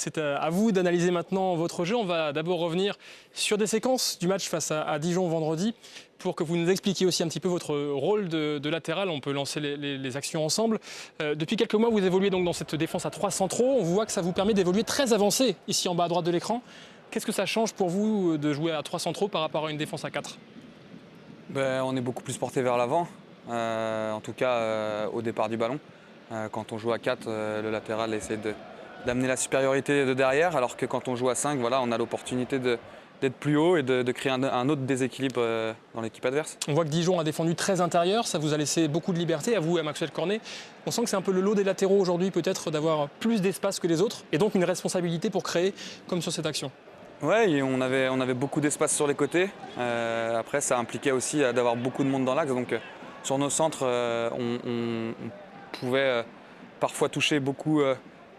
C'est à vous d'analyser maintenant votre jeu. On va d'abord revenir sur des séquences du match face à Dijon vendredi pour que vous nous expliquiez aussi un petit peu votre rôle de latéral. On peut lancer les actions ensemble. Depuis quelques mois, vous évoluez donc dans cette défense à 3 centraux. On voit que ça vous permet d'évoluer très avancé ici en bas à droite de l'écran. Qu'est-ce que ça change pour vous de jouer à 3 centraux par rapport à une défense à 4? On est beaucoup plus porté vers l'avant, en tout cas au départ du ballon. Quand on joue à 4, le latéral essaie d'amener la supériorité de derrière, alors que quand on joue à 5, voilà, on a l'opportunité d'être plus haut et de créer un autre déséquilibre dans l'équipe adverse. On voit que Dijon a défendu très intérieur, ça vous a laissé beaucoup de liberté, à vous et à Maxwell Cornet. On sent que c'est un peu le lot des latéraux aujourd'hui, peut-être d'avoir plus d'espace que les autres, et donc une responsabilité pour créer, comme sur cette action. Ouais, et on avait beaucoup d'espace sur les côtés. Après, ça impliquait aussi d'avoir beaucoup de monde dans l'axe. Donc, sur nos centres, on pouvait parfois toucher beaucoup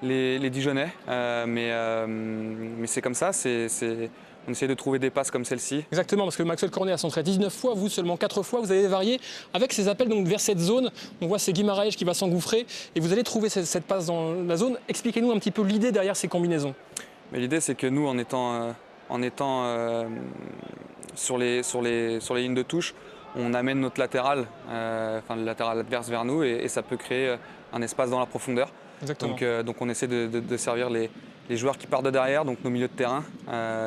les Dijonnais. Mais c'est comme ça. On essaie de trouver des passes comme celle-ci. Exactement, parce que Maxwell Cornet a centré 19 fois, vous seulement 4 fois. Vous avez varié avec ces appels donc, vers cette zone. On voit c'est Guimaraes qui va s'engouffrer et vous allez trouver cette passe dans la zone. Expliquez-nous un petit peu l'idée derrière ces combinaisons. Mais l'idée, c'est que nous, en étant sur les lignes de touche, on amène notre latéral, le latéral adverse vers nous et ça peut créer un espace dans la profondeur. Exactement. Donc on essaie de servir les joueurs qui partent de derrière, donc nos milieux de terrain.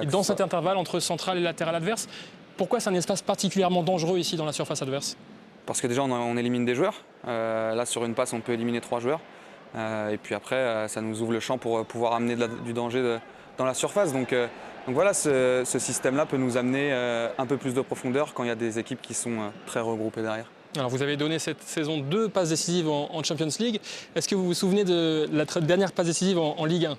Et dans cet intervalle entre central et latéral adverse, pourquoi c'est un espace particulièrement dangereux ici dans la surface adverse? Parce que déjà, on élimine des joueurs. Là, sur une passe, on peut éliminer 3 joueurs. Et puis après, ça nous ouvre le champ pour pouvoir amener du danger dans la surface. Donc voilà, ce système-là peut nous amener un peu plus de profondeur quand il y a des équipes qui sont très regroupées derrière. Alors vous avez donné cette saison 2 passes décisives en Champions League. Est-ce que vous vous souvenez de la dernière passe décisive en Ligue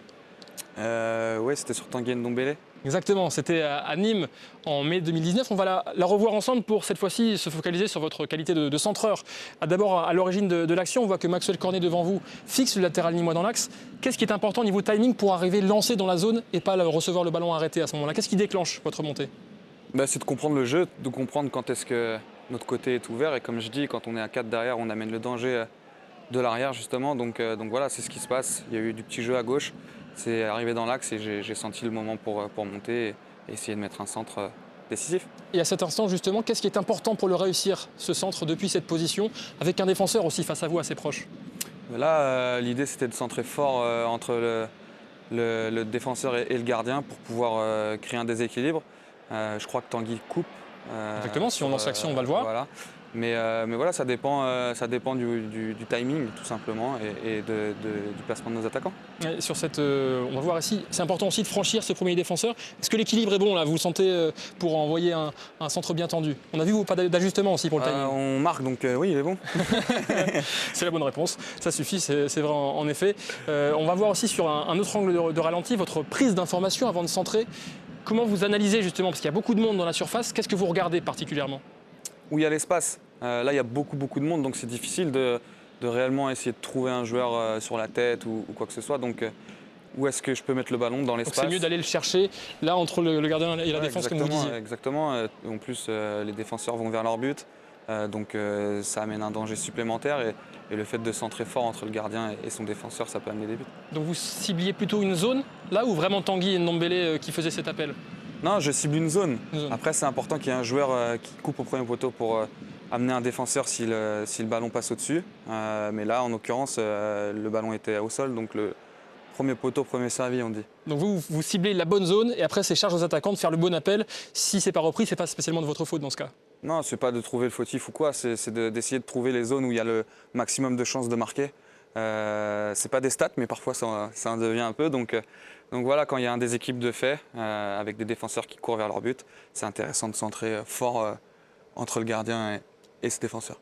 1? Oui, c'était sur Tanguy Ndombele. Exactement, c'était à Nîmes en mai 2019. On va la revoir ensemble pour cette fois-ci se focaliser sur votre qualité de centreur. D'abord, à l'origine de l'action, on voit que Maxwell Cornet devant vous fixe le latéral nîmois dans l'axe. Qu'est-ce qui est important au niveau timing pour arriver lancé dans la zone et pas recevoir le ballon arrêté à ce moment-là? Qu'est-ce qui déclenche votre montée? C'est de comprendre le jeu, de comprendre quand est-ce que notre côté est ouvert. Et comme je dis, quand on est à 4 derrière, on amène le danger de l'arrière justement. Donc voilà, c'est ce qui se passe. Il y a eu du petit jeu à gauche. C'est arrivé dans l'axe et j'ai senti le moment pour monter et essayer de mettre un centre décisif. Et à cet instant, justement, qu'est-ce qui est important pour le réussir, ce centre, depuis cette position, avec un défenseur aussi face à vous, assez proche? Là, l'idée, c'était de centrer fort entre le défenseur et le gardien pour pouvoir créer un déséquilibre. Je crois que Tanguy coupe. Exactement, si on lance l'action, on va le voir. Voilà. Mais voilà, ça dépend du timing tout simplement et du placement de nos attaquants. Et sur on va voir ici, c'est important aussi de franchir ce premier défenseur. Est-ce que l'équilibre est bon là? Vous le sentez pour envoyer un centre bien tendu? On a vu pas d'ajustement aussi pour le timing. On marque donc oui, il est bon. C'est la bonne réponse, ça suffit, c'est vrai en effet. On va voir aussi sur un autre angle de ralenti votre prise d'information avant de centrer. Comment vous analysez justement, parce qu'il y a beaucoup de monde dans la surface, qu'est-ce que vous regardez particulièrement? Où il y a l'espace. Là, il y a beaucoup de monde, donc c'est difficile de réellement essayer de trouver un joueur sur la tête ou quoi que ce soit. Donc, où est-ce que je peux mettre le ballon dans l'espace? C'est mieux d'aller le chercher là entre le gardien et la défense, comme vous disiez. Exactement. En plus, les défenseurs vont vers leur but. Donc, ça amène un danger supplémentaire. Et le fait de centrer fort entre le gardien et son défenseur, ça peut amener des buts. Donc, vous cibliez plutôt une zone, là, ou vraiment Tanguy Ndombele qui faisait cet appel? Non, je cible une zone. Après, c'est important qu'il y ait un joueur qui coupe au premier poteau pour amener un défenseur si le ballon passe au-dessus. Mais là, en l'occurrence, le ballon était au sol, donc le premier poteau, premier servi, on dit. Donc vous ciblez la bonne zone et après, c'est charge aux attaquants de faire le bon appel. Si c'est pas repris, c'est pas spécialement de votre faute dans ce cas. Non, c'est pas de trouver le fautif ou quoi, c'est d'essayer de trouver les zones où il y a le maximum de chances de marquer. C'est pas des stats, mais parfois ça en devient un peu. Donc voilà, quand il y a un déséquilibre de fait, avec des défenseurs qui courent vers leur but, c'est intéressant de centrer fort entre le gardien et ce défenseur.